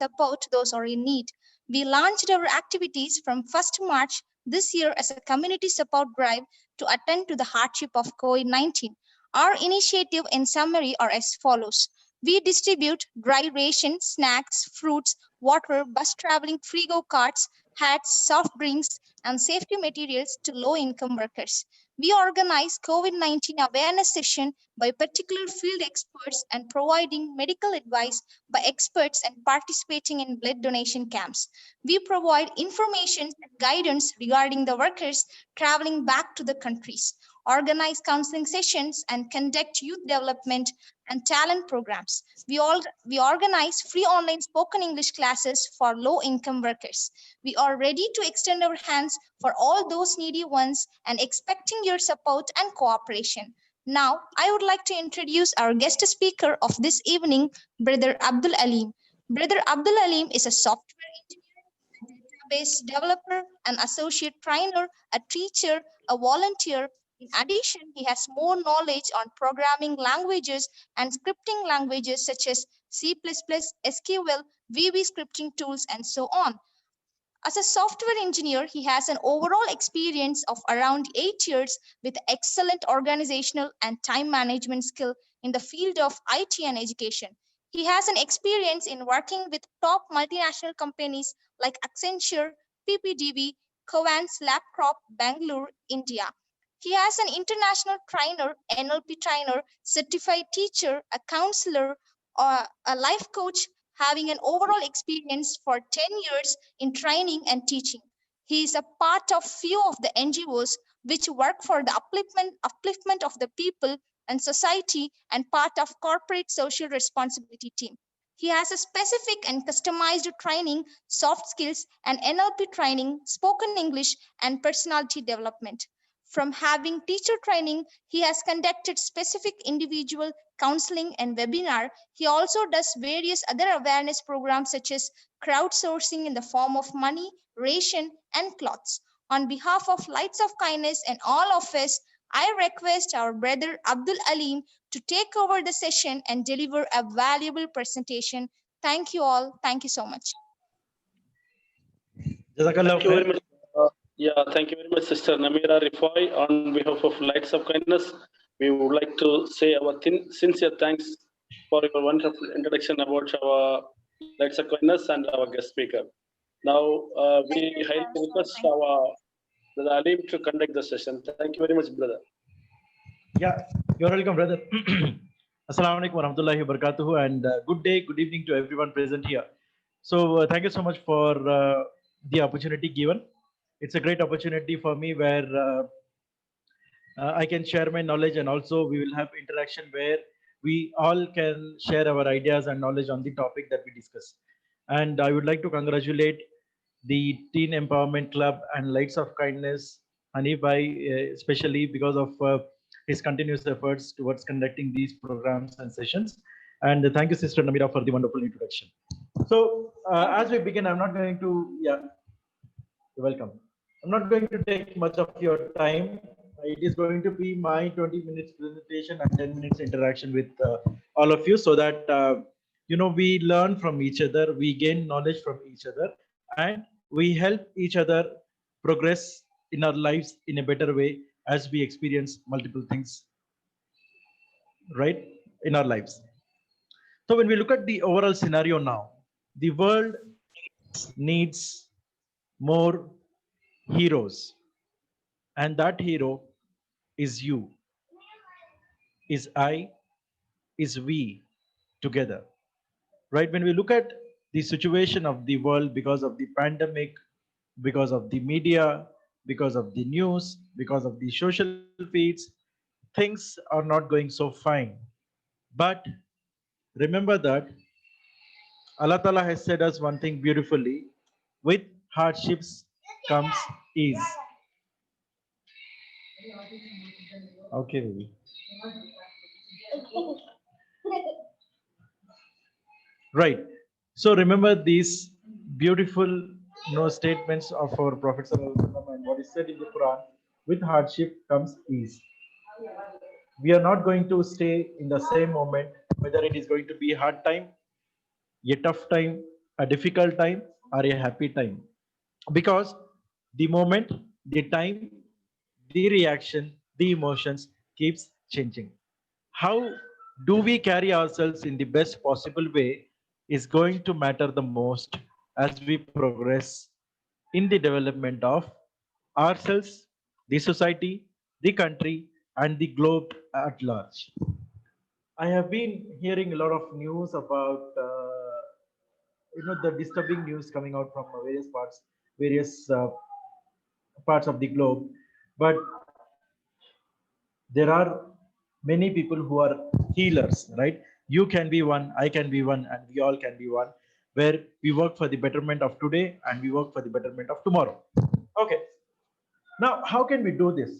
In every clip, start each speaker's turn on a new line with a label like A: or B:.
A: support those who are in need. We launched our activities from 1st March this year as a community support drive to attend to the hardship of COVID-19. Our initiative in summary are as follows. We distribute dry ration, snacks, fruits, water, bus traveling free-go carts, hats, soft drinks, and safety materials to low-income workers. We organize COVID-19 awareness session by particular field experts and providing medical advice by experts and participating in blood donation camps. We provide information and guidance regarding the workers traveling back to the countries, organize counseling sessions, and conduct youth development and talent programs. We organize free online spoken English classes for low-income workers. We are ready to extend our hands for all those needy ones and expecting your support and cooperation. Now, I would like to introduce our guest speaker of this evening, Brother Abdul Alim. Brother Abdul Alim is a software engineer, database developer, an associate trainer, a teacher, a volunteer. In addition, he has more knowledge on programming languages and scripting languages such as C++, SQL, VB scripting tools, and so on. As a software engineer, he has an overall experience of around 8 years with excellent organizational and time management skill in the field of IT and education. He has an experience in working with top multinational companies like Accenture, PPDB, Covance LabCrop, Bangalore, India. He has an international trainer, NLP trainer, certified teacher, a counselor, or a life coach, having an overall experience for 10 years in training and teaching. He is a part of few of the NGOs which work for the upliftment of the people and society and part of corporate social responsibility team. He has a specific and customized training, soft skills and NLP training, spoken English and personality development. From having teacher training, he has conducted specific individual counseling and webinar. He also does various other awareness programs such as crowdsourcing in the form of money, ration, and clothes. On behalf of Lights of Kindness and all of us, I request our brother Abdul Alim to take over the session and deliver a valuable presentation. Thank you all. Thank you so much.
B: Thank you very much. Thank you very much, Sister Namira Rifai. On behalf of Lights of Kindness, we would like to say our sincere thanks for your wonderful introduction about our Lights of Kindness and our guest speaker. Now, we highly request our Brother Alim to conduct the session. Thank you very much, brother.
C: Yeah, you're welcome, brother. Assalamu alaikum warahmatullahi wabarakatuh, and good day, good evening to everyone present here. So thank you so much for the opportunity given. It's a great opportunity for me where I can share my knowledge, and also we will have interaction where we all can share our ideas and knowledge on the topic that we discuss. And I would like to congratulate the Teen Empowerment Club and Lights of Kindness, Hanif Bhai, especially because of his continuous efforts towards conducting these programs and sessions. And thank you, Sister Namira, for the wonderful introduction. So as we begin, I'm not going to, you're welcome. I'm not going to take much of your time. It is going to be my 20 minutes presentation and 10 minutes interaction with all of you, so that we learn from each other, we gain knowledge from each other, and we help each other progress in our lives in a better way as we experience multiple things, right, in our lives. So when we look at the overall scenario now, the world needs more heroes, and that hero is you, is I, is we together, right? When we look at the situation of the world because of the pandemic, because of the media, because of the news, because of the social feeds, things are not going so fine. But remember that Allah Ta'ala has said us one thing beautifully: with hardships comes ease. Okay, baby. Right. So remember these beautiful statements of our Prophet ﷺ and what is said in the Quran: with hardship comes ease. We are not going to stay in the same moment, whether it is going to be a hard time, a tough time, a difficult time or a happy time, because the moment, the time, the reaction, the emotions keeps changing. How do we carry ourselves in the best possible way is going to matter the most as we progress in the development of ourselves, the society, the country, and the globe at large. I have been hearing a lot of news about the disturbing news coming out from various parts of the globe, but there are many people who are healers, right? You can be one, I can be one, and we all can be one, where we work for the betterment of today and we work for the betterment of tomorrow. Okay, now how can we do this?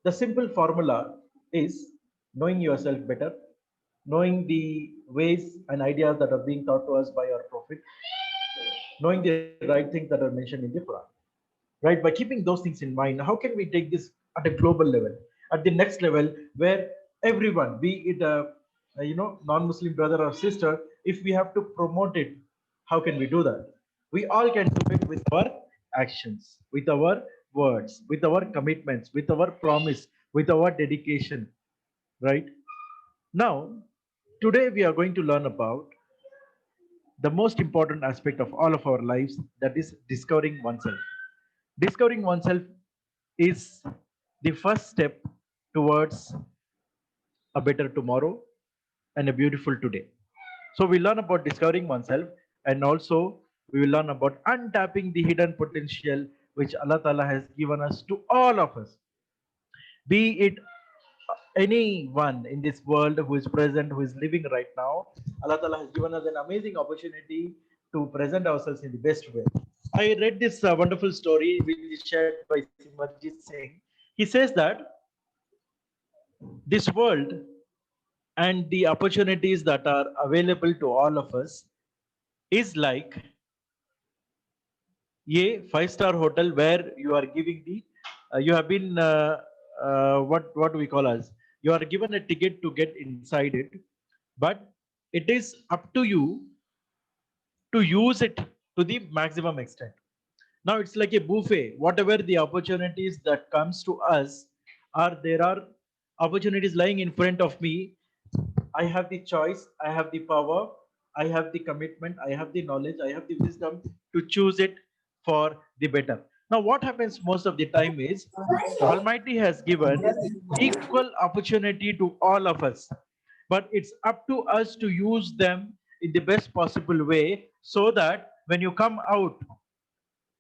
C: The simple formula is knowing yourself better, knowing the ways and ideas that are being taught to us by our prophet, knowing the right things that are mentioned in the Quran, right? By keeping those things in mind, how can we take this at a global level, at the next level, where everyone, be it a non-Muslim brother or sister, if we have to promote it, how can we do that? We all can do it with our actions, with our words, with our commitments, with our promise, with our dedication, right? Now, today we are going to learn about the most important aspect of all of our lives, that is discovering oneself. Discovering oneself is the first step towards a better tomorrow and a beautiful today. So we learn about discovering oneself, and also we will learn about untapping the hidden potential which Allah Ta'ala has given us, to all of us. Be it anyone in this world who is present, who is living right now, Allah Ta'ala has given us an amazing opportunity to present ourselves in the best way. I read this wonderful story which is shared by Simarjit Singh. He says that this world and the opportunities that are available to all of us is like a five-star hotel where you are giving the you have been what do we call as, you are given a ticket to get inside it, but it is up to you to use it to the maximum extent. Now it's like a buffet. Whatever the opportunities that comes to us, are there are opportunities lying in front of me. I have the choice, I have the power, I have the commitment, I have the knowledge, I have the wisdom to choose it for the better. Now, what happens most of the time is Almighty has given equal opportunity to all of us, but it's up to us to use them in the best possible way, so that when you come out,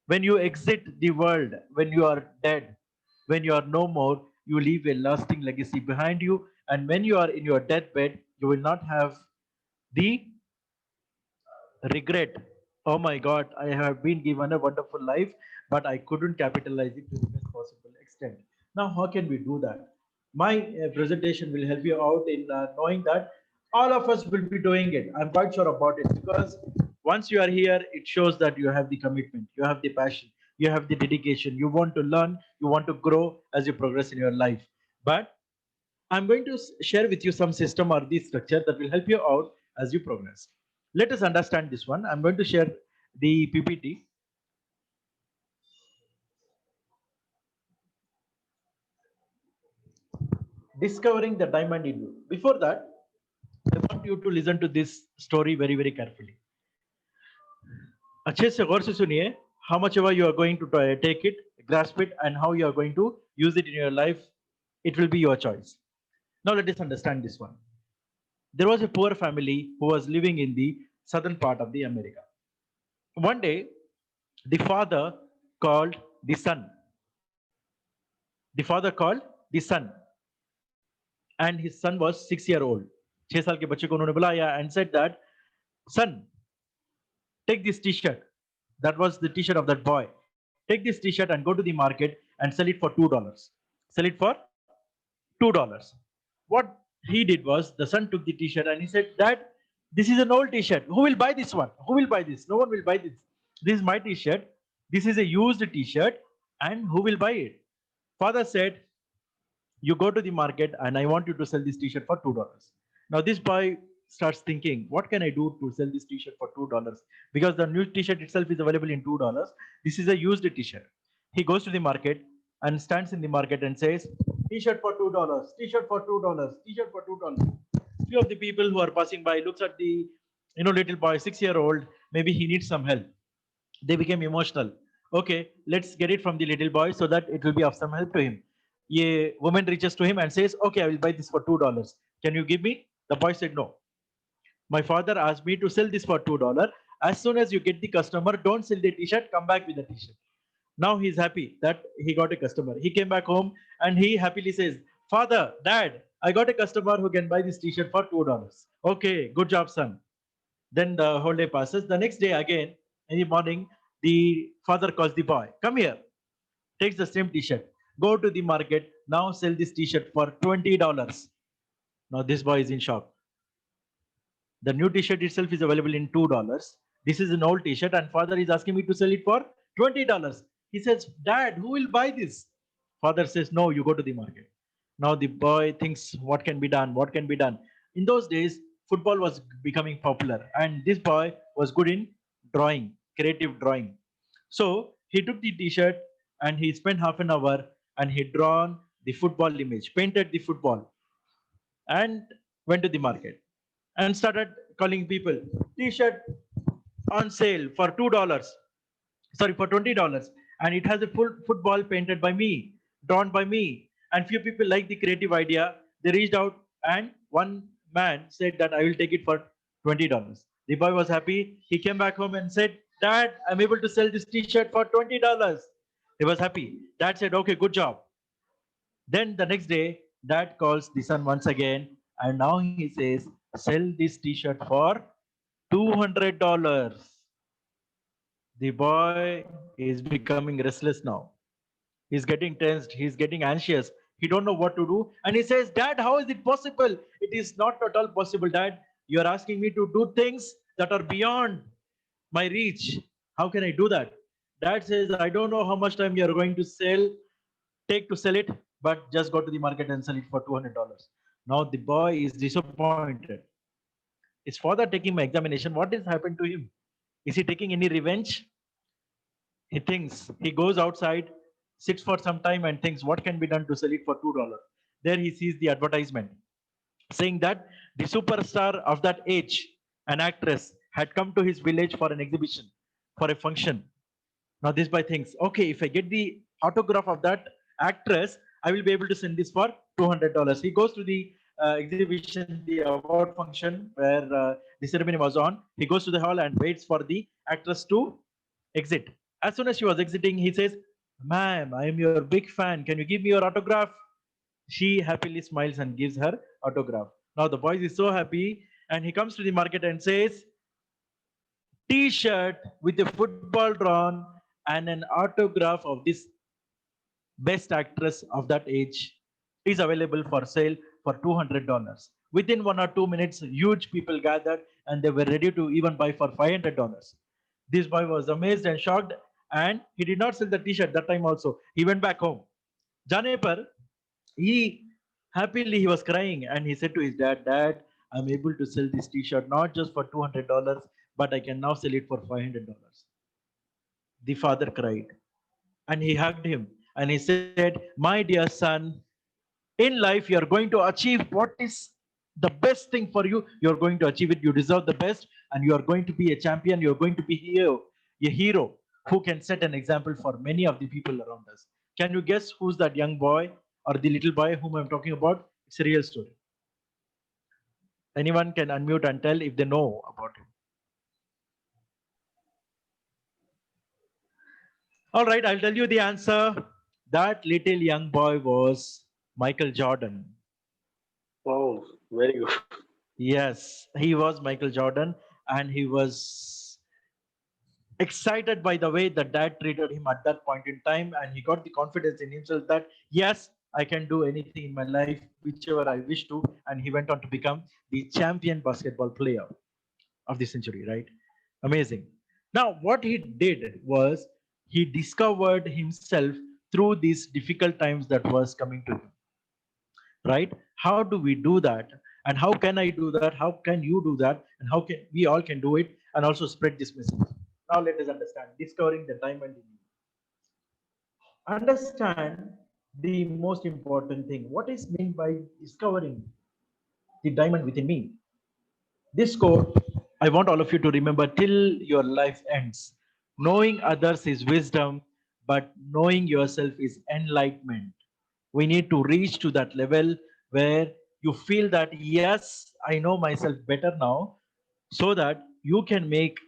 C: when you exit the world, when you are dead, when you are no more, you leave a lasting legacy behind you. And when you are in your deathbed, you will not have the regret. Oh my God, I have been given a wonderful life, but I couldn't capitalize it to the best possible extent. Now, how can we do that? My presentation will help you out in knowing that all of us will be doing it. I'm quite sure about it, because once you are here, it shows that you have the commitment, you have the passion, you have the dedication, you want to learn, you want to grow as you progress in your life. But I'm going to share with you some system or the structure that will help you out as you progress. Let us understand this one. I'm going to share the PPT. Discovering the diamond in you. Before that, I want you to listen to this story very, very carefully. अच्छे से गौर से सुनिए. How much ever you are going to take it, grasp it, and how you are going to use it in your life, it will be your choice. Now let us understand this one. There was a poor family who was living in the southern part of the America. One day, the father called the son. The father called the son, and his son was 6-year-old. 6 साल के बच्चे को उन्होंने बुलाया and said that, son, take this t-shirt. That was the t-shirt of that boy. Take this t-shirt and go to the market and sell it for $2. Sell it for $2. What he did was, the son took the t-shirt and he said, Dad, this is an old t-shirt. Who will buy this one? Who will buy this? No one will buy this. This is my t-shirt. This is a used t-shirt, and who will buy it? Father said, you go to the market and I want you to sell this t-shirt for $2. Now this boy starts thinking, what can I do to sell this t-shirt for $2? Because the new t-shirt itself is available in $2. This is a used t-shirt. He goes to the market and stands in the market and says, t-shirt for $2, t-shirt for $2, t-shirt for $2. Few of the people who are passing by looks at the little boy, 6 year old, maybe he needs some help. They became emotional. Okay, let's get it from the little boy so that it will be of some help to him. A woman reaches to him and says, okay, I will buy this for $2. Can you give me? The boy said, no. My father asked me to sell this for $2. As soon as you get the customer, don't sell the t-shirt, come back with the t-shirt. Now he's happy that he got a customer. He came back home and he happily says, Father, Dad, I got a customer who can buy this t-shirt for $2. Okay, good job, son. Then the whole day passes. The next day again, in the morning, the father calls the boy, come here, takes the same t-shirt, go to the market, now sell this t-shirt for $20. Now this boy is in shock. The new t-shirt itself is available in $2. This is an old t-shirt and father is asking me to sell it for $20. He says, Dad, who will buy this? Father says, no, you go to the market. Now the boy thinks, what can be done? What can be done? In those days, football was becoming popular and this boy was good in drawing, creative drawing. So he took the t-shirt and he spent half an hour and he drawn the football image, painted the football and went to the market and started calling people, t-shirt on sale for $2, sorry, for $20. And it has a full football painted by me, drawn by me. And few people like the creative idea. They reached out and one man said that I will take it for $20. The boy was happy. He came back home and said, Dad, I'm able to sell this t-shirt for $20. He was happy. Dad said, okay, good job. Then the next day, dad calls the son once again, and now he says, sell this t-shirt for $200. The boy is becoming restless now. He's getting tensed, he's getting anxious. He don't know what to do. And he says, Dad, how is it possible? It is not at all possible, Dad. You are asking me to do things that are beyond my reach. How can I do that? Dad says, I don't know how much time you are going to take to sell it, but just go to the market and sell it for $200. Now the boy is disappointed. His father taking my examination. What has happened to him? Is he taking any revenge? He thinks, he goes outside, sits for some time and thinks, what can be done to sell it for $2? There he sees the advertisement saying that the superstar of that age, an actress, had come to his village for an exhibition, for a function. Now this boy thinks, okay, if I get the autograph of that actress, I will be able to send this for $200. He goes to the exhibition, the award function where the ceremony was on. He goes to the hall and waits for the actress to exit. As soon as she was exiting, he says, ma'am, I am your big fan. Can you give me your autograph? She happily smiles and gives her autograph. Now the boy is so happy and he comes to the market and says, t-shirt with a football drawn and an autograph of this best actress of that age is available for sale for $200. Within 1 or 2 minutes, huge people gathered and they were ready to even buy for $500. This boy was amazed and shocked and he did not sell the t-shirt that time also. He went back home. Jane par, he was crying and he said to his dad, Dad, I'm able to sell this t-shirt not just for $200, but I can now sell it for $500. The father cried and he hugged him and he said, my dear son, in life you're going to achieve what is the best thing for you. You're going to achieve it. You deserve the best and you are going to be a champion. You're going to be a hero who can set an example for many of the people around us. Can you guess who's that young boy or the little boy whom I'm talking about? It's a real story. Anyone can unmute and tell if they know about him. All right, I'll tell you the answer. That little young boy was Michael Jordan.
B: Wow, very good.
C: Yes, he was Michael Jordan, and he was excited by the way that dad treated him at that point in time, and he got the confidence in himself that yes, I can do anything in my life, whichever I wish to, and he went on to become the champion basketball player of the century, right? Amazing. Now, what he did was he discovered himself through these difficult times that was coming to him, right? How do we do that? And how can I do that? How can you do that? And how can we all can do it and also spread this message? Now let us understand discovering the diamond in you. Understand the most important thing. What is meant by discovering the diamond within me? This quote, I want all of you to remember till your life ends. Knowing others is wisdom, but knowing yourself is enlightenment. We need to reach to that level where you feel that, yes, I know myself better now, so that you can make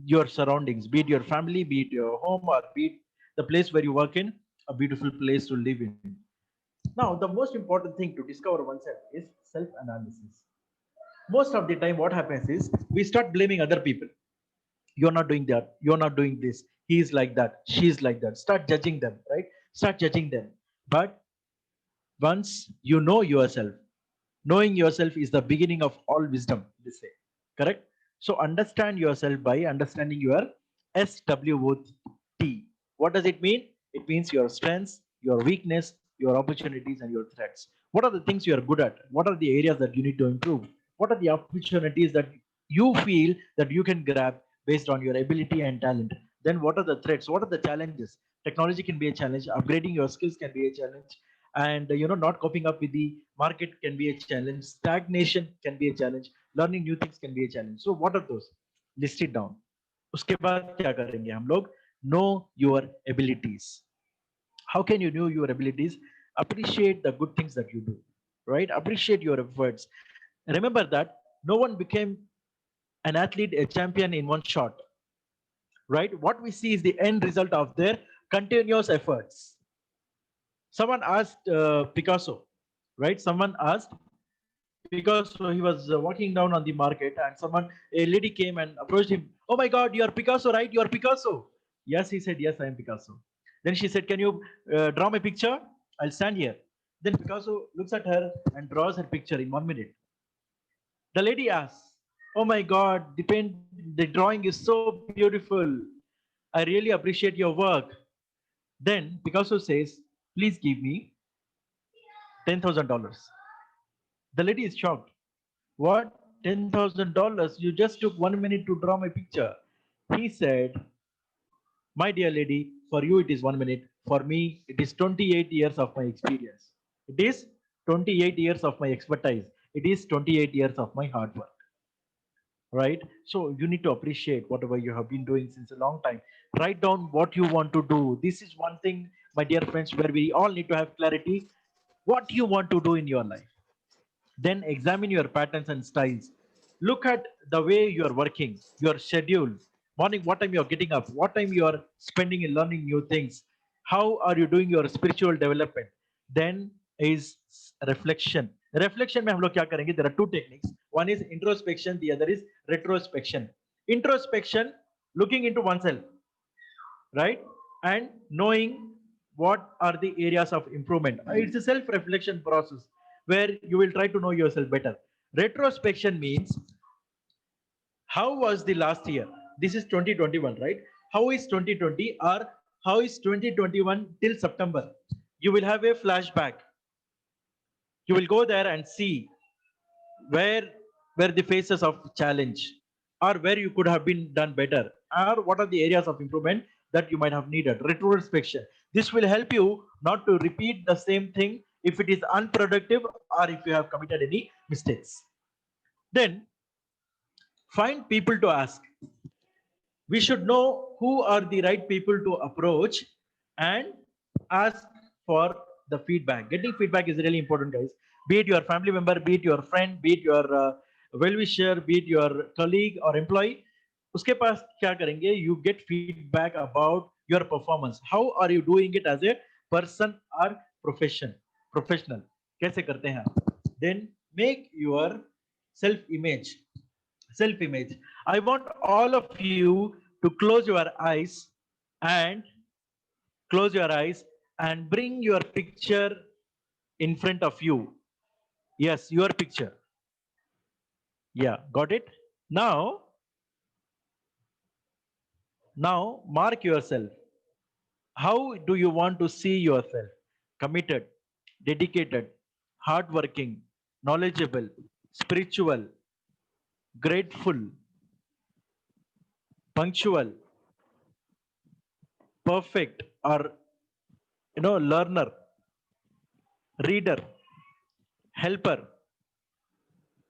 C: your surroundings, be it your family, be it your home, or be it the place where you work in, a beautiful place to live in. Now, the most important thing to discover oneself is self analysis. Most of the time, what happens is we start blaming other people. You're not doing that, you're not doing this, he's like that, she's like that. Start judging them, right? Start judging them. But once you know yourself, knowing yourself is the beginning of all wisdom, they say. Correct? So understand yourself by understanding your SWOT. What does it mean? It means your strengths, your weakness, your opportunities, and your threats. What are the things you are good at? What are the areas that you need to improve? What are the opportunities that you feel that you can grab based on your ability and talent? Then what are the threats? What are the challenges? Technology can be a challenge. Upgrading your skills can be a challenge, and not coping up with the market can be a challenge. Stagnation can be a challenge. Learning new things can be a challenge. So what are those? List it down. उसके बाद क्या करेंगे हम लोग? Know your abilities. How can you know your abilities? Appreciate the good things that you do, right? Appreciate your efforts. Remember that no one became an athlete, a champion in one shot, right? What we see is the end result of their continuous efforts. Someone asked Picasso, right? Someone asked Picasso, he was walking down on the market, and a lady came and approached him. Oh my God, you are Picasso, right? You are Picasso. Yes, he said, yes, I am Picasso. Then she said, can you draw my picture? I'll stand here. Then Picasso looks at her and draws her picture in 1 minute. The lady asks, oh my God, the drawing is so beautiful. I really appreciate your work. Then Picasso says, please give me $10,000. The lady is shocked. What? $10,000? You just took 1 minute to draw my picture. He said, my dear lady, for you it is 1 minute. For me, it is 28 years of my experience. It is 28 years of my expertise. It is 28 years of my hard work. Right? So you need to appreciate whatever you have been doing since a long time. Write down what you want to do. This is one thing, my dear friends, where we all need to have clarity. What you want to do in your life. Then examine your patterns and styles. Look at the way you are working, your schedule, morning, what time you are getting up, what time you are spending in learning new things, how are you doing your spiritual development. Then is reflection. Reflection में हम लोग क्या करेंगे? There are two techniques. One is introspection, the other is retrospection. Introspection, looking into oneself, right? And knowing what are the areas of improvement. It's a self-reflection process where you will try to know yourself better. Retrospection means how was the last year? This is 2021, right? How is 2020 or how is 2021 till September? You will have a flashback. You will go there and see where were the phases of challenge, or where you could have been done better, or what are the areas of improvement that you might have needed. Retrospection. This will help you not to repeat the same thing if it is unproductive or if you have committed any mistakes. Then find people to ask. We should know who are the right people to approach and ask for the feedback. Getting feedback is really important, guys. Be it your family member, be it your friend, be it your well-wisher, be it your colleague or employee. उसके पास क्या करेंगे? You get feedback about your performance. How are you doing it as a person or professional? कैसे करते हैं? Then make your self-image. Self-image. I want all of you to close your eyes and bring your picture in front of you. Yes, your picture. Yeah, got it? Now mark yourself. How do you want to see yourself? Committed, dedicated, hardworking, knowledgeable, spiritual, grateful, punctual, perfect, or learner, reader, helper.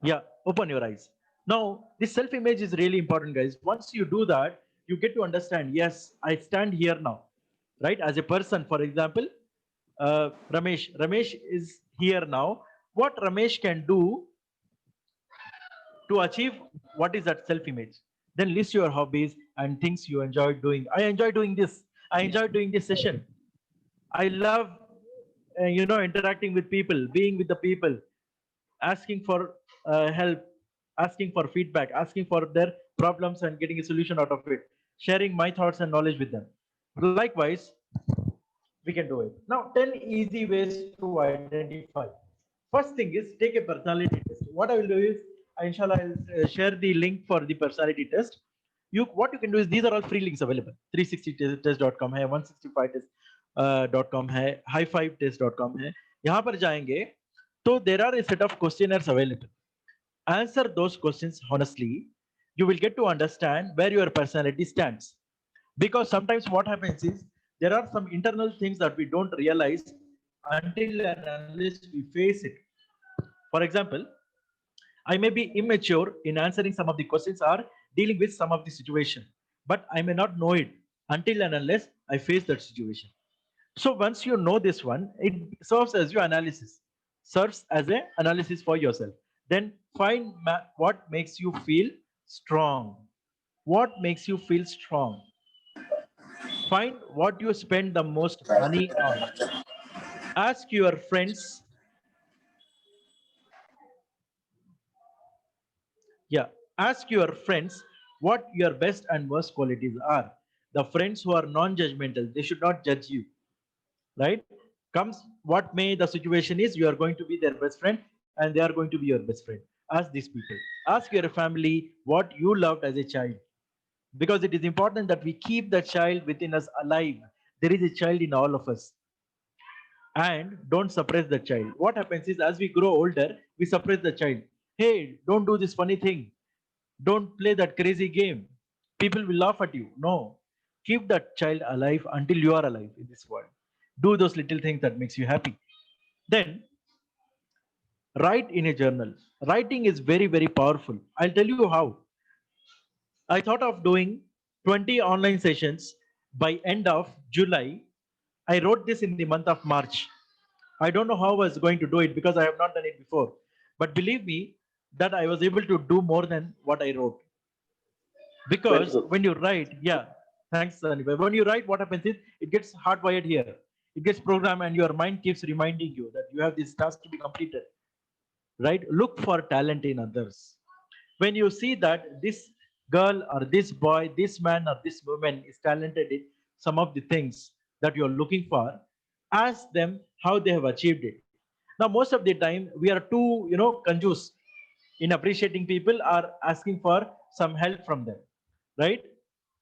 C: Yeah, open your eyes. Now, this self image is really important, guys. Once you do that, you get to understand, yes, I stand here now, right? As a person, for example, Ramesh is here now. What Ramesh can do to achieve what is that self image? Then list your hobbies and things you enjoy doing. I enjoy doing this. I enjoy doing this session. I love, interacting with people, being with the people, asking for help, asking for feedback, asking for their problems and getting a solution out of it, sharing my thoughts and knowledge with them. Likewise, we can do it. Now, 10 easy ways to identify. First thing is take a personality test. What I will do is, inshallah, I'll share the link for the personality test. What you can do is these are all free links available. 360test.com है, 165test.com है, high5test.com है. यहाँ पर जाएंगे तो there are a set of questionnaires available. Answer those questions honestly. You will get to understand where your personality stands. Because sometimes what happens is there are some internal things that we don't realize until and unless we face it. For example, I may be immature in answering some of the questions or dealing with some of the situation, but I may not know it until and unless I face that situation. So once you know this one, it serves as your analysis, serves as an analysis for yourself. Then find what makes you feel strong. What makes you feel strong? Find what you spend the most money on. Ask your friends. Yeah, ask your friends what your best and worst qualities are. The friends who are non-judgmental, they should not judge you, right? Comes what may the situation is, you are going to be their best friend and they are going to be your best friend. Ask these people. Ask your family what you loved as a child, because it is important that we keep the child within us alive. There is a child in all of us, and don't suppress the child. What happens is as we grow older, we suppress the child. Hey, don't do this funny thing, don't play that crazy game, people will laugh at you. No, keep that child alive until you are alive in this world. Do those little things that makes you happy. Then write in a journal. Writing is very, very powerful. I'll tell you how. I thought of doing 20 online sessions by end of July. I wrote this in the month of March. I don't know how I was going to do it because I have not done it before. But believe me that I was able to do more than what I wrote. Because when you write, yeah, thanks, Anibay. When you write, what happens is it gets hardwired here. It gets programmed and your mind keeps reminding you that you have this task to be completed. Right? Look for talent in others. When you see that this girl or this boy, this man or this woman is talented in some of the things that you're looking for, ask them how they have achieved it. Now, most of the time, we are too, conjuice in appreciating people or asking for some help from them, right?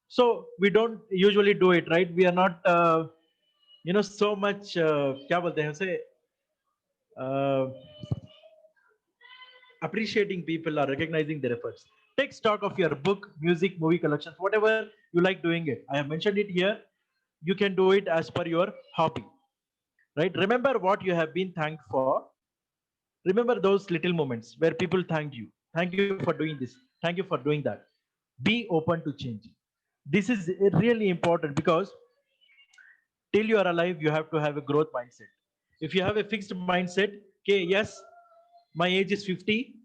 C: So we don't usually do it, right? We are not, so much, kya bolte hain use, uh, appreciating people or recognizing their efforts. Take stock of your book, music, movie collections, whatever you like doing it. I have mentioned it here. You can do it as per your hobby, right? Remember what you have been thanked for. Remember those little moments where people thanked you. Thank you for doing this. Thank you for doing that. Be open to change. This is really important because till you are alive, you have to have a growth mindset. If you have a fixed mindset, okay, yes, my age is 50,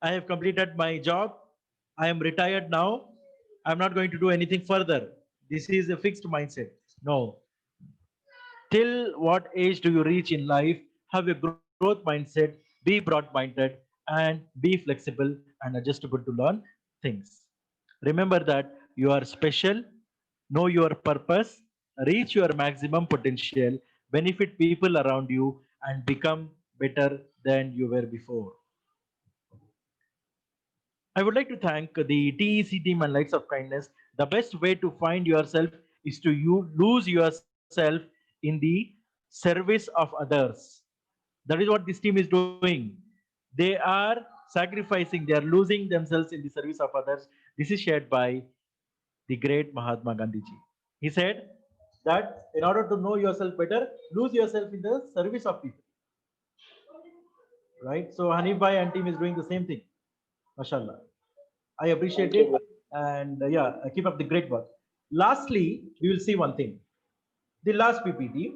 C: I have completed my job, I am retired now, I'm not going to do anything further. This is a fixed mindset. No. Till what age do you reach in life? Have a growth mindset, be broad minded, and be flexible and adjustable to learn things. Remember that you are special, know your purpose, reach your maximum potential, benefit people around you, and become better than you were before. I would like to thank the TEC team and Lights of Kindness. The best way to find yourself is to lose yourself in the service of others. That is what this team is doing. They are sacrificing, they are losing themselves in the service of others. This is shared by the great Mahatma Gandhi ji. He said that in order to know yourself better, lose yourself in the service of people. Right? So Hanif Bhai and team is doing the same thing. MashaAllah. I appreciate
B: Thank
C: it.
B: you.
C: And yeah, keep up the great work. Lastly, we will see one thing. The last PPT.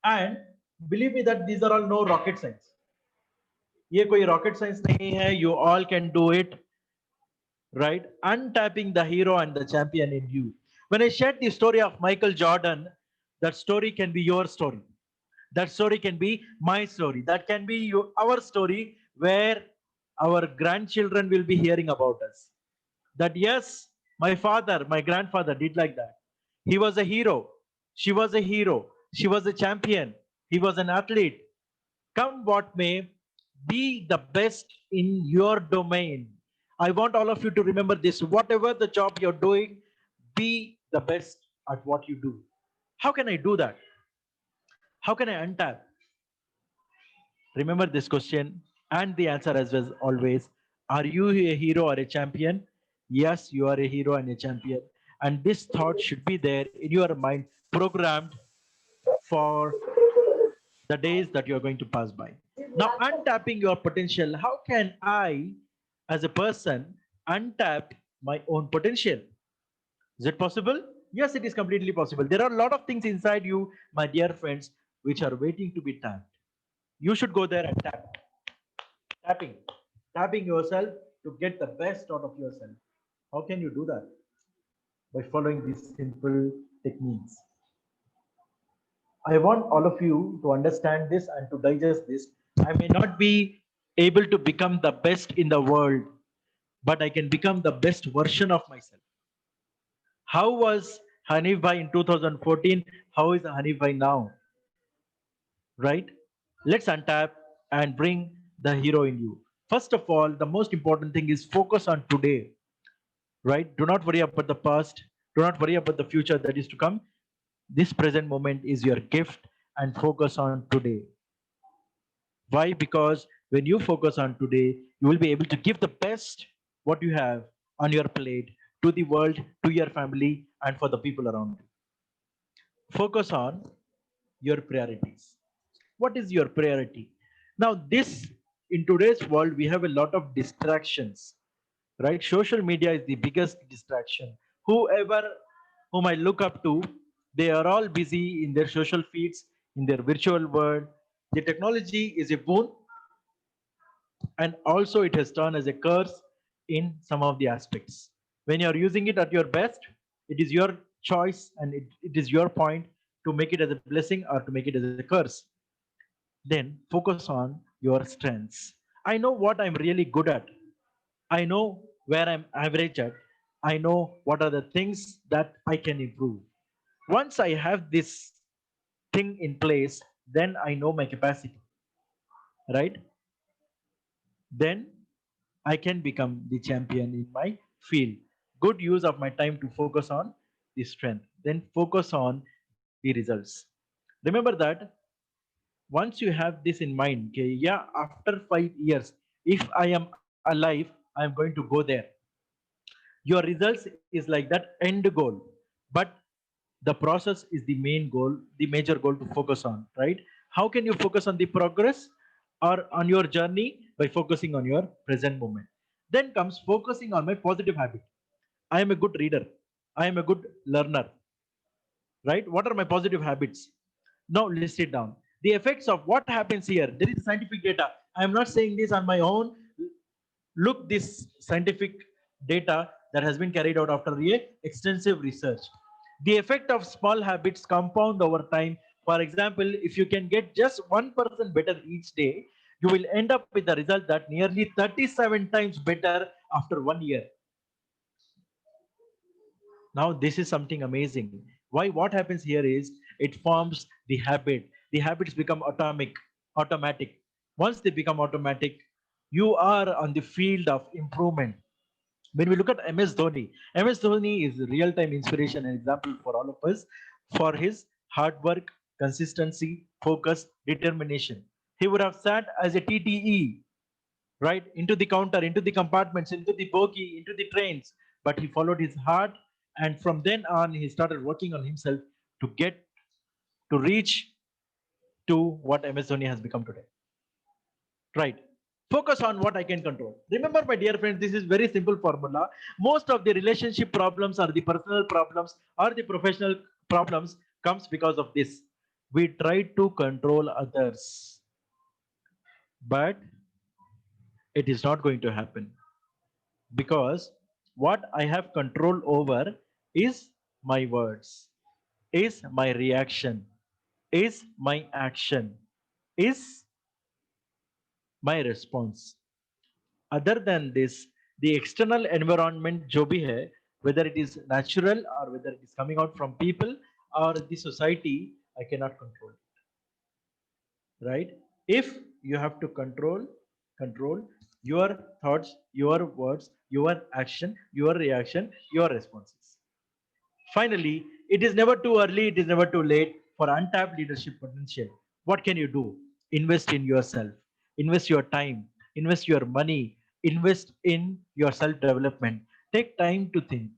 C: And believe me that these are all no rocket science. ये कोई rocket science नहीं है. You all can do it. Right? Untapping the hero and the champion in you. When I shared the story of Michael Jordan, that story can be your story. That story can be my story. That can be our story where our grandchildren will be hearing about us. That yes, my father, my grandfather did like that. He was a hero. She was a hero. She was a champion. He was an athlete. Come what may, be the best in your domain. I want all of you to remember this. Whatever the job you're doing, be the best at what you do. How can I do that? How can I untap? Remember this question and the answer as was always. Are you a hero or a champion? Yes, you are a hero and a champion. And this thought should be there in your mind, programmed for the days that you're going to pass by. Now, untapping your potential, how can I, as a person, untap my own potential? Is it possible? Yes, it is completely possible. There are a lot of things inside you, my dear friends, which are waiting to be tapped. You should go there and tap. Tapping. Tapping yourself to get the best out of yourself. How can you do that? By following these simple techniques. I want all of you to understand this and to digest this. I may not be able to become the best in the world, but I can become the best version of myself. How was Hanif Bhai in 2014? How is Hanif Bhai now? Right? Let's untap and bring the hero in you. First of all, the most important thing is focus on today. Right? Do not worry about the past. Do not worry about the future that is to come. This present moment is your gift and focus on today. Why? Because when you focus on today, you will be able to give the best what you have on your plate to the world, to your family, and for the people around you. Focus on your priorities. What is your priority? Now, this in today's world, we have a lot of distractions, right? Social media is the biggest distraction. Whoever whom I look up to, they are all busy in their social feeds, in their virtual world. The technology is a boon, and also it has turned as a curse in some of the aspects. When you're using it at your best, it is your choice and it is your point to make it as a blessing or to make it as a curse. Then focus on your strengths. I know what I'm really good at. I know where I'm average at. I know what are the things that I can improve. Once I have this thing in place, then I know my capacity, right? Then I can become the champion in my field. Good use of my time to focus on the strength. Then focus on the results. Remember that once you have this in mind, okay, yeah, after 5 years, if I am alive, I am going to go there. Your results is like that end goal, but the process is the main goal, the major goal to focus on, right? How can you focus on the progress or on your journey? By focusing on your present moment. Then comes focusing on my positive habit. I am a good reader, I am a good learner, right? What are my positive habits? Now list it down. The effects of what happens here, there is scientific data. I am not saying this on my own. Look this scientific data that has been carried out after a extensive research. The effect of small habits compound over time. For example, if you can get just 1% better each day, you will end up with the result that nearly 37 times better after 1 year. Now this is something amazing. Why? What happens here is it forms the habit. The habits become automatic. Once they become automatic, you are on the field of improvement. When we look at MS Dhoni, MS Dhoni is a real-time inspiration and example for all of us for his hard work, consistency, focus, determination. He would have sat as a TTE right? Into the counter, into the compartments, into the bogie, into the trains. But he followed his heart, and from then on, he started working on himself to reach to what MS Dhoni has become today. Right. Focus on what I can control. Remember, my dear friends, this is very simple formula. Most of the relationship problems or the personal problems or the professional problems comes because of this. We try to control others, but it is not going to happen, because what I have control over is my words, is my reaction, is my action, is my response. Other than this, the external environment जो भी है, whether it is natural or whether it is coming out from people or the society, I cannot control it, right? If you have to control your thoughts, your words, your action, your reaction, your responses. Finally, it is never too early, it is never too late for untapped leadership potential. What can you do? Invest in yourself, invest your time, invest your money, invest in your self development. Take time to think.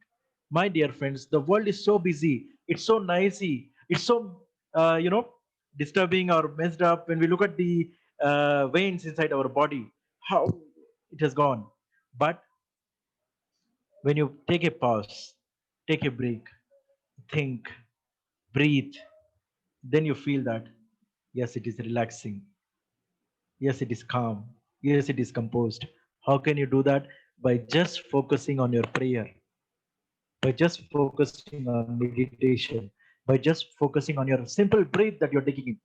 C: My dear friends, the world is so busy, it's so noisy, it's so, disturbing or messed up. When we look at the veins inside our body, how it has gone. But when you take a pause, take a break, think, breathe, then you feel that, yes, it is relaxing. Yes, it is calm. Yes, it is composed. How can you do that? By just focusing on your prayer, by just focusing on meditation, by just focusing on your simple breath that you're taking in.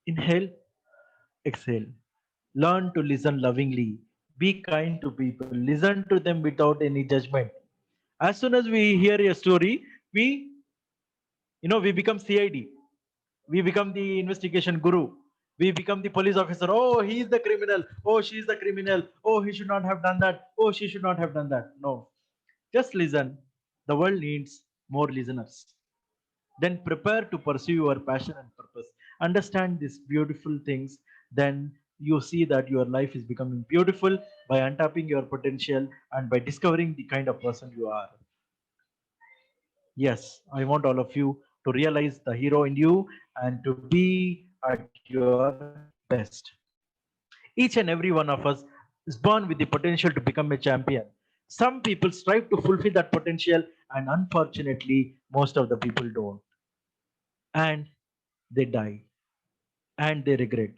C: Inhale, exhale. Learn to listen lovingly. Be kind to people. Listen to them without any judgment. As soon as we hear a story, we become CID. We become the investigation guru. We become the police officer. Oh, he's the criminal. Oh, she's the criminal. Oh, he should not have done that. Oh, she should not have done that. No, just listen. The world needs more listeners. Then prepare to pursue your passion and purpose. Understand these beautiful things. Then you see that your life is becoming beautiful by untapping your potential and by discovering the kind of person you are. Yes, I want all of you to realize the hero in you and to be at your best. Each and every one of us is born with the potential to become a champion. Some people strive to fulfill that potential, and unfortunately, most of the people don't. And they die and they regret.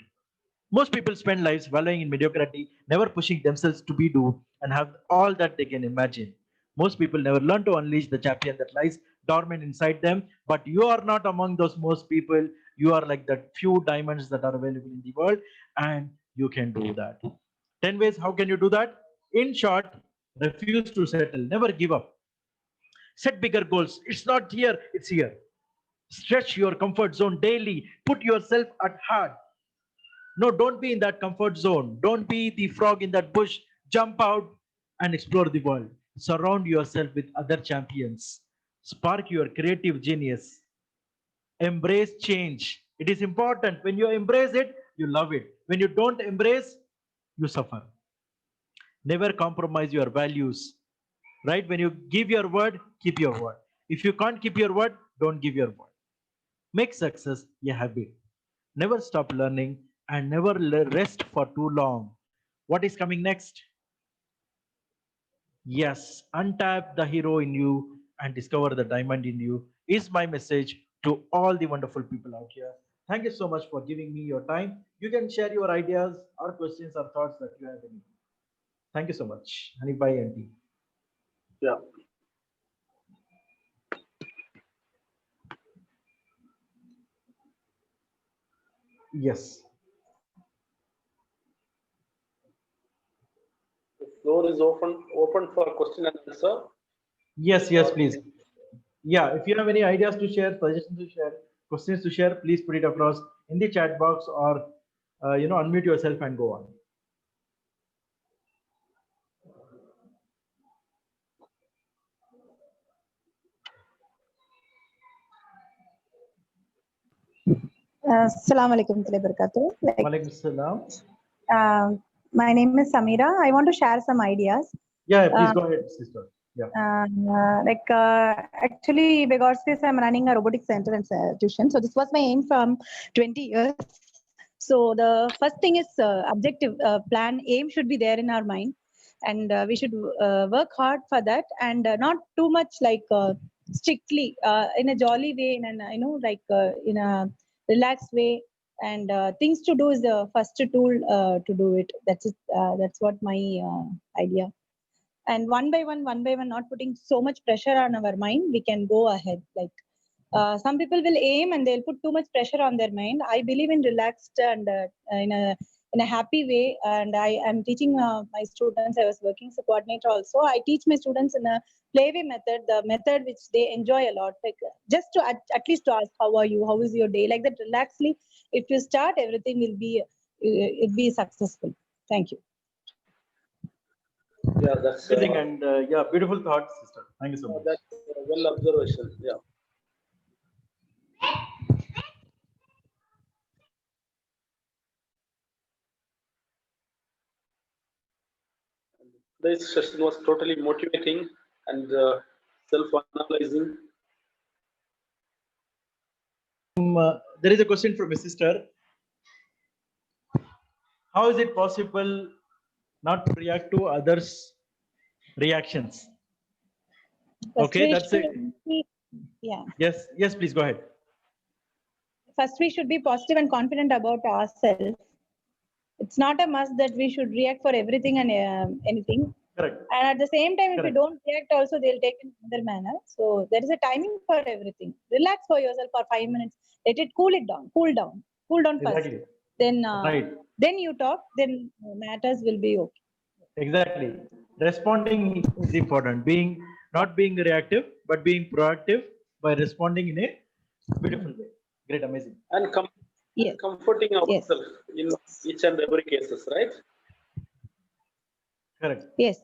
C: Most people spend lives wallowing in mediocrity, never pushing themselves to be do and have all that they can imagine. Most people never learn to unleash the champion that lies dormant inside them, but you are not among those most people. You are like the few diamonds that are available in the world, and you can do that. 10 ways, how can you do that? In short, refuse to settle, never give up. Set bigger goals. It's not here, it's here. Stretch your comfort zone daily. Put yourself at heart. No, don't be in that comfort zone. Don't be the frog in that bush. Jump out and explore the world. Surround yourself with other champions. Spark your creative genius. Embrace change. It is important. When you embrace it, you love it. When you don't embrace, you suffer. Never compromise your values. Right? When you give your word, keep your word. If you can't keep your word, don't give your word. Make success a habit. Never stop learning and never rest for too long. What is coming next? Yes, untap the hero in you and discover the diamond in you is my message to all the wonderful people out here. Thank you so much for giving me your time. You can share your ideas or questions or thoughts that you have in you. Thank you so much. Hanibai and team.
B: Yeah.
C: Yes.
B: The floor is open for question and answer.
C: Yes, please. Yeah, if you have any ideas to share, suggestions to share, questions to share, please put it across in the chat box or unmute yourself and go on.
D: Assalamu alaikum warahmatullahi wabarakatuh.
C: Walaikum salam.
D: My name is Samira. I want to share some ideas.
C: Yeah, please go ahead, sister. Yeah.
D: Actually, because this I'm running a robotics center and tuition. So this was my aim from 20 years. So the first thing is objective plan aim should be there in our mind, and we should work hard for that, and not too much like strictly in a jolly way, in an in a relaxed way. And things to do is the first tool to do it. That's it. That's what my idea. And one by one, not putting so much pressure on our mind, we can go ahead. Like some people will aim and they'll put too much pressure on their mind. I believe in relaxed and in a happy way. And I am teaching my students. I was working as a coordinator also. I teach my students in a playway method, the method which they enjoy a lot. Like just to at least to ask, how are you? How is your day? Like that, relaxedly. If you start, everything will be successful. Thank you.
B: Yeah, that's
C: amazing and yeah, beautiful thoughts, sister. Thank you so much.
B: That's well observation. Yeah. This session was totally motivating and self-analyzing.
C: There is a question from a sister. How is it possible not to react to others' reactions? Okay, that's it.
D: Yeah.
C: Yes, please go ahead.
D: First, we should be positive and confident about ourselves. It's not a must that we should react for everything and anything.
C: Correct.
D: And at the same time, if
C: Correct.
D: you don't react, also they'll take it in another manner. So there is a timing for everything. Relax for yourself for 5 minutes. Let it cool down first.
C: Exactly.
D: Then
C: Right.
D: then you talk. Then matters will be okay.
C: Exactly. Responding is important. Not being reactive, but being proactive by responding in a beautiful way. Great, amazing.
B: And
D: Yes.
B: comforting ourselves in each and every cases, right?
C: Correct.
D: Yes.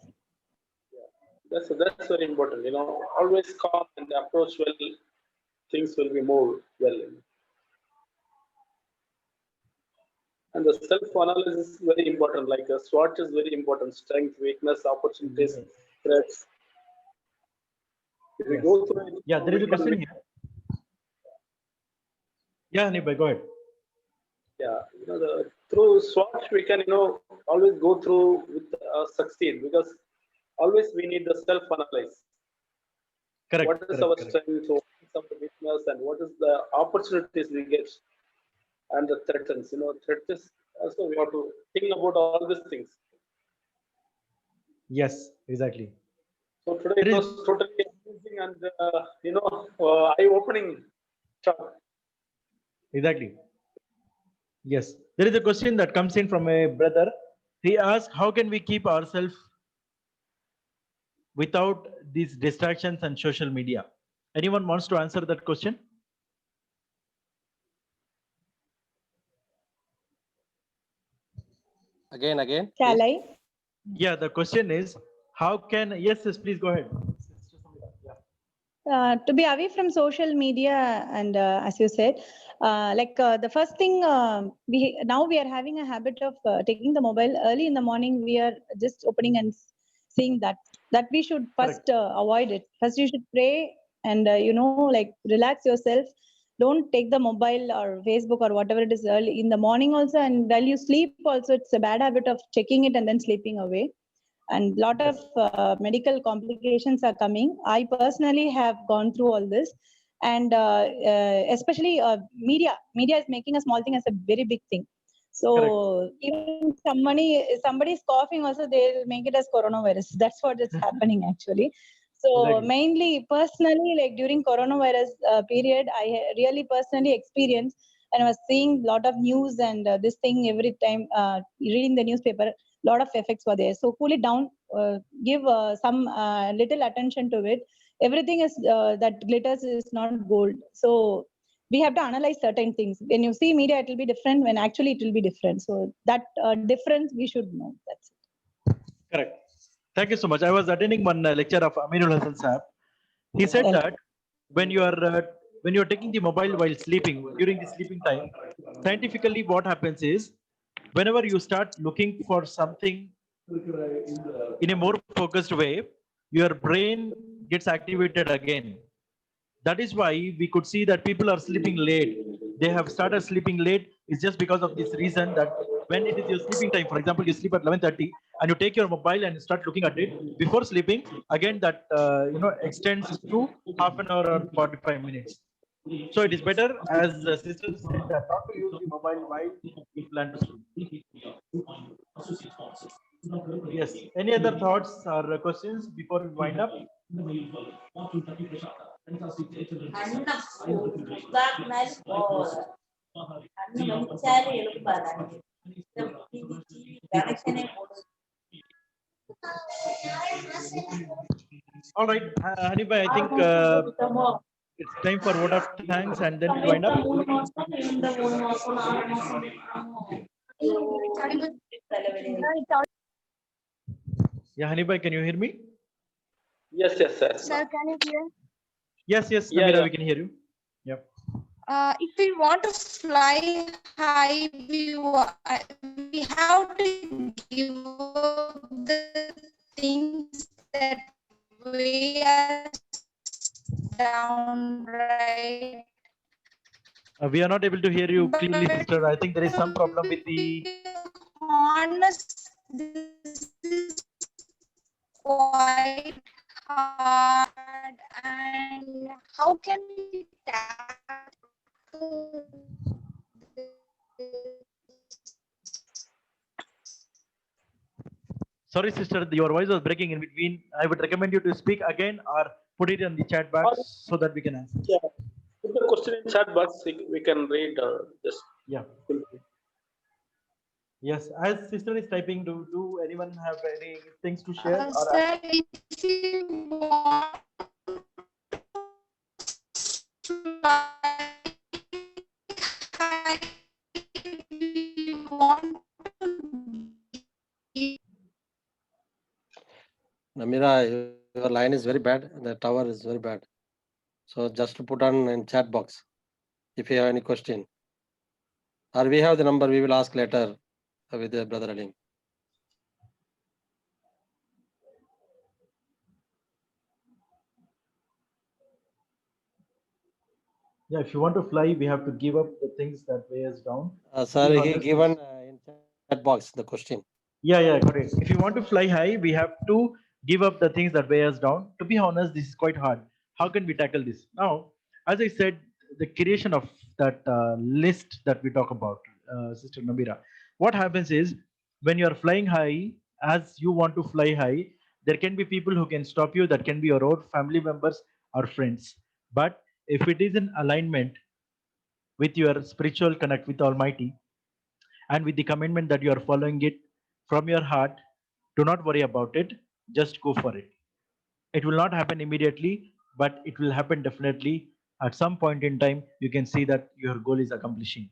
B: That's very important. Always calm and approach well. Things will be more well. And the self-analysis is very important. Like a SWOT is very important. Strength, weakness, opportunities, threats. If we go through it,
C: yeah, there is a question here. Yeah, Nibai, go ahead.
B: Yeah, through SWOT we can always go through with succeed, because always we need the self-analyze.
C: Correct.
B: What is our strength, what is our weakness, and what is the opportunities we get, and the threats. Threats also we have to think about all these things.
C: Yes, exactly.
B: So today it was totally amazing and eye-opening talk.
C: Exactly. Yes, there is a question that comes in from a brother. He asks, how can we keep ourselves without these distractions and social media? Anyone wants to answer that question?
E: Again.
D: Shall I?
C: Yeah, the question is, how can, yes, please go ahead.
D: To be away from social media, and as you said, the first thing we are having a habit of taking the mobile early in the morning. We are just opening and seeing that we should first avoid it. First, you should pray and relax yourself. Don't take the mobile or Facebook or whatever it is early in the morning also, and while you sleep also. It's a bad habit of checking it and then sleeping away. And lot of medical complications are coming. I personally have gone through all this, and especially media is making a small thing as a very big thing. So even somebody is coughing also, they'll make it as coronavirus. That's what is happening actually. So mainly personally, like during coronavirus period, I really personally experienced, and I was seeing a lot of news and this thing every time reading the newspaper. Lot of effects were there. So cool it down, give some little attention to it. Everything is that glitters is not gold. So we have to analyze certain things. When you see media, it will be different. When actually it will be different. So that difference we should know. That's it.
C: Correct. Thank you so much. I was attending one lecture of Amirul Hasan Sahab. He said that when you are taking the mobile while sleeping, during the sleeping time, scientifically what happens is whenever you start looking for something in a more focused way, your brain gets activated again. That is why we could see that people are sleeping late. They have started sleeping late. It's just because of this reason that when it is your sleeping time, for example, you sleep at 11:30 and you take your mobile and start looking at it before sleeping, again that extends to half an hour or 45 minutes. So it is better, as the sister said, that not to use the mobile while we plan to sleep. Yes. Any other thoughts or questions before we wind up? All right, Hanifbhai, I think it's time for vote of thanks and then we wind up. Yeah, Hanifbhai, can you hear me?
B: Yes, yes, sir.
A: Sir, can you hear?
C: Yes, yes,
B: Yeah,
C: Namira,
B: yeah.
C: we can hear you. Yep.
A: If we want to fly high, we have to give up the things that weigh us down, right?
C: We are not able to hear you clearly,
A: But
C: sister. I think there is some problem with
A: to
C: the.
A: be honest, this is quite hard, and how can we tackle this?
C: Sorry, sister, your voice was breaking in between. I would recommend you to speak again or put it in the chat box so that we can answer.
B: Yeah. Put the question in chat box. We can read just.
C: Yeah. Yes, as sister is typing, do anyone have any things to share? Or
A: Sir, if you want to fly, we want to
E: Namira, your line is very bad. The tower is very bad. So just to put on in chat box if you have any question. Or we have the number, we will ask later with Brother Alim.
C: yeah, if you want to fly, we have to give up the things that weigh us down.
E: Sir,
C: be
E: he
C: honest,
E: given in chat box the question.
C: Yeah, correct. If you want to fly high, we have to give up the things that weigh us down. To be honest, this is quite hard. How can we tackle this? Now, as I said, the creation of that list that we talk about, Sister Nabira, what happens is when you are flying high, as you want to fly high, there can be people who can stop you. That can be your own family members or friends. But if it is in alignment with your spiritual connect with Almighty, and with the commitment that you are following it from your heart, do not worry about it, just go for it. It will not happen immediately, but it will happen definitely. At some point in time, you can see that your goal is accomplishing.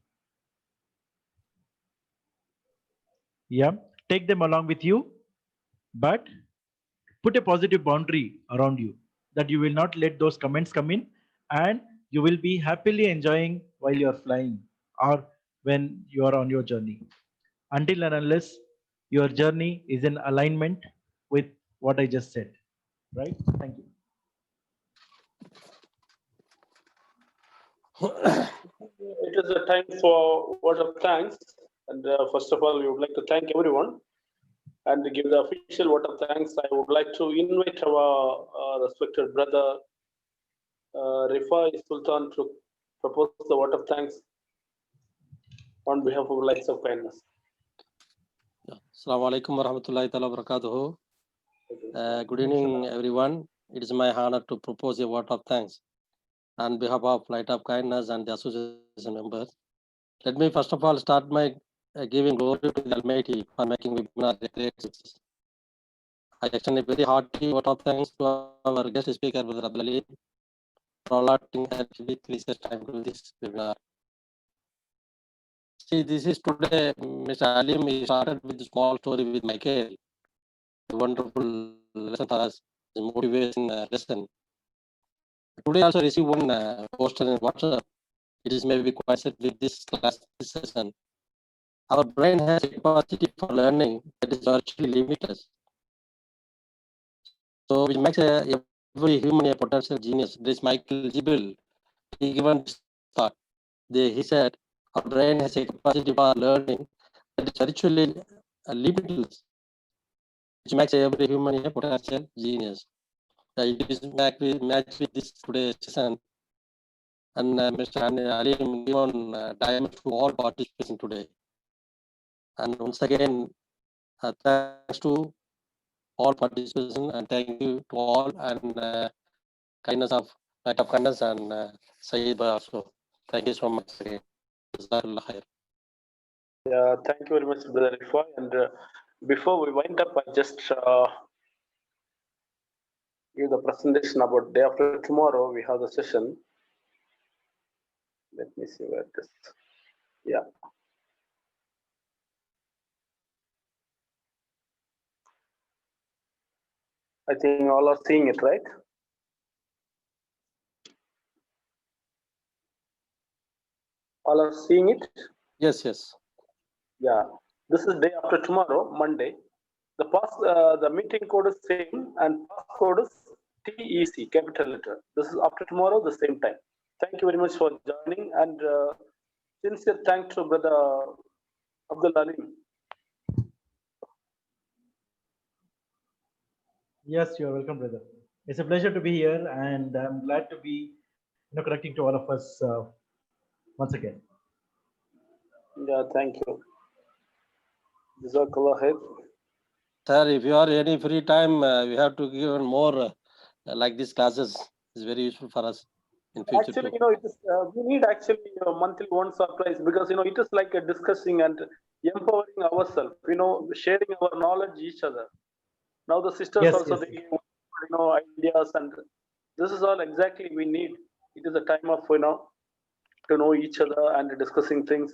C: Yeah, take them along with you, but put a positive boundary around you that you will not let those comments come in, and you will be happily enjoying while you are flying or when you are on your journey, until and unless your journey is in alignment with what I just said. Right? Thank you.
B: It is a time for word of thanks. And first of all, we would like to thank everyone. And to give the official word of thanks, I would like to invite our respected brother Rifai Sultan to propose the word of thanks on behalf of Lights of Kindness.
E: Assalamu alaikum wa rahmatullahi ta'ala wa barakatuhu. Good evening, everyone. It is my honor to propose a word of thanks on behalf of Light of Kindness and the association members. Let me first of all start by giving glory to the Almighty for making webinar a great success. I extend a very hearty vote of thanks to our guest speaker, Brother Abdul Ali, for allotting her precious time to this webinar. See, this is today, Mr. Alim, he started with a small story with Michael, a wonderful lesson for us, a motivation lesson. Today also received one poster in WhatsApp. It is maybe coincided with this class session. Our brain has a capacity for learning that is virtually limitless. So which makes every human a potential genius. This Michael Gibel, he given this thought. He said, our brain has a capacity for learning that is virtually limitless, which makes every human a potential genius. It is match with this today's session. And Mr. Alim given diamond to all participants today. And once again, thanks to all participants and thank you to all and kindness of Light of Kindness and Saeed Bhai also. Thank you so much again. Jazakallah khair.
B: Yeah, thank you very much, Brother Rifai. And before we wind up, I just give the presentation about day after tomorrow. We have the session. Let me see where it is. Yeah. I think all are seeing it, right? All are seeing it?
E: Yes, yes.
B: Yeah. This is day after tomorrow, Monday. The meeting code is same and passcode is TEC, capital letter. This is after tomorrow, the same time. Thank you very much for joining, and sincere thanks to Brother Abdul Alim.
C: Yes, you are welcome, brother. It's a pleasure to be here, and I'm glad to be, connecting to all of us once again.
B: Yeah, thank you. Jazakallah khair.
E: Sir, if you are any free time, we have to give more like these classes. It's very useful for us in future
B: Actually,
E: too.
B: it is, we need actually monthly once or twice, because it is like a discussing and empowering ourselves. Sharing our knowledge each other. Now the sisters
C: Yes,
B: also
C: yes,
B: they give ideas, and this is all exactly we need. It is a time of to know each other and discussing things.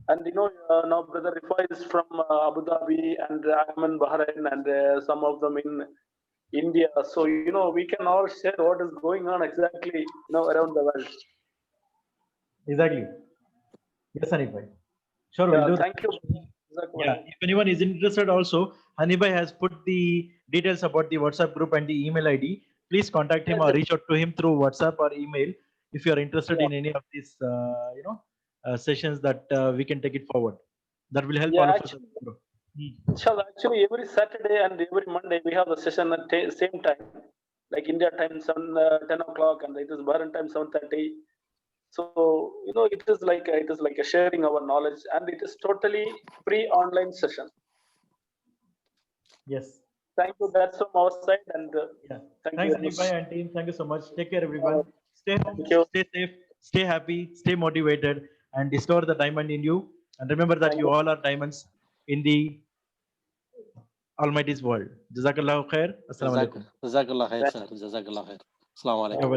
B: And now Brother Rifai is from Abu Dhabi, and I'm in Bahrain, and some of them in India. So we can all share what is going on exactly around the world.
C: exactly. Yes, Hanifai. Sure,
B: Yeah,
C: we'll do that.
B: thank you. Jazakallah.
C: Yeah, if anyone is interested also, Hanifai has put the details about the WhatsApp group and the email ID. Please contact him or reach out to him through WhatsApp or email if you are interested in any of these, sessions that we can take it forward. That will help all of us.
B: Inshallah, actually, every Saturday and every Monday we have a session at same time, like India time 10 o'clock, and it is Bahrain time 7:30. So it is like a sharing our knowledge, and it is totally free online session.
C: Yes.
B: Thank you. That's from our side, and
C: Thanks, Hanifai and team. Thank you so much. Take care, everyone. Stay home, stay safe, stay happy, stay motivated, and discover the diamond in you. And remember that you all are diamonds in the Almighty's world. Jazakallahu khair. Assalamu alaikum.
E: Jazakallah khair, sir. Jazakallah khair. Assalamu alaikum.